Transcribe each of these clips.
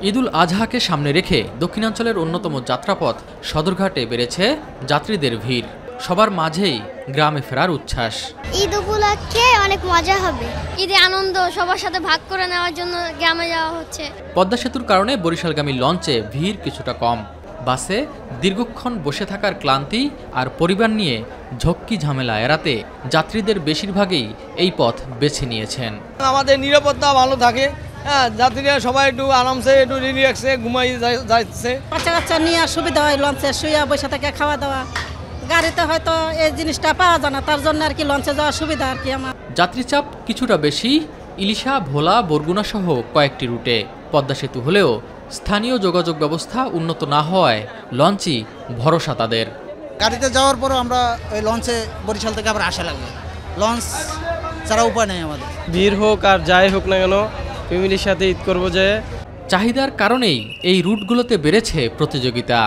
ঈদুল আজহাকে সামনে রেখে দক্ষিণাঞ্চলের অন্যতম যাত্রাপথ সদরঘাটে বেড়েছে যাত্রীদের ভিড়। সবার মাঝেই গ্রামে ফেরার উচ্ছ্বাস। ঈদ উপলক্ষে অনেক মজা হবে। ঈদে আনন্দ সবার সাথে ভাগ করে নেওয়ার জন্য গ্রামে যাওয়া হচ্ছে। পদ্মা সেতুর কারণে বরিশালগামী লঞ্চে ভিড় কিছুটা কম। বাসে দীর্ঘক্ষণ বসে থাকার ক্লান্তি আর পরিবার নিয়ে ঝক্কি ঝামেলা এড়াতে যাত্রীদের বেশিরভাগই এই পথ বেছে নিয়েছেন। আমাদের নিরাপত্তা ভালো থাকে, যাত্রীরা সবাই একটু আরামসে একটু রিল্যাক্সে ঘুমাই যাচ্ছে। বাচ্চা কাচ্চা নিয়ে সুবিধা হয়, লঞ্চে শুয়ে বসে থেকে খাওয়া দাওয়া। গাড়িতে হয়তো এই জিনিসটা পাওয়া যায় না, তার জন্য আর কি লঞ্চে যাওয়ার সুবিধা আর কি আমার। যাত্রী চাপ কিছুটা বেশি ইলিশা, ভোলা, বরগুনা সহ কয়েকটি রুটে। পদ্মা সেতু হলেও স্থানীয় যোগাযোগ ব্যবস্থা উন্নত না হওয়ায় লঞ্চই ভরসা তাদের। গাড়িতে যাওয়ার পরও আমরা ওই লঞ্চে বরিশাল থেকে আবার আসা লাগে, লঞ্চ ছাড়া উপায় নেই আমাদের। ভিড় হোক আর যাই হোক না কেন, ফ্যামিলির সাথে ঈদ করবো যে। চাহিদার কারণেই এই রুটগুলোতে বেড়েছে প্রতিযোগিতা।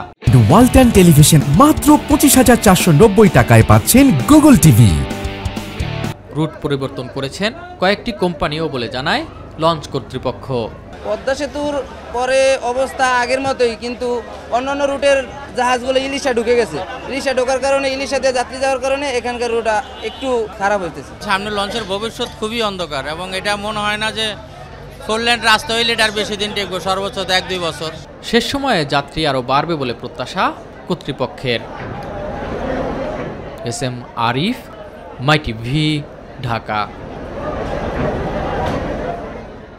ওয়ালটন টেলিভিশন মাত্র 25,490 টাকায় পাচ্ছেন গুগল টিভি। রুট পরিবর্তন করেছেন কয়েকটি কোম্পানিও বলে জানায় লঞ্চ কর্তৃপক্ষ। পদ্মা সেতুর পরে অবস্থা আগের মতোই, কিন্তু অন্যান্য রুটের জাহাজগুলো ইলিশা ঢুকে গেছে। ইলিশা ঢোকার কারণে, ইলিশাতে যাত্রী যাওয়ার কারণে এখানকার রুটটা একটু খারাপ হইতেছে। সামনে লঞ্চের ভবিষ্যৎ খুবই অন্ধকার এবং এটা মনে হয় না যে 4 লেন রাস্তা হইলে এটার বেশি দিন টেকবে, সর্বোচ্চ 1-2 বছর। শেষ সময়ে যাত্রী আরও বাড়বে বলে প্রত্যাশা কর্তৃপক্ষের। এস এম আরিফ, মাই টিভি, ঢাকা।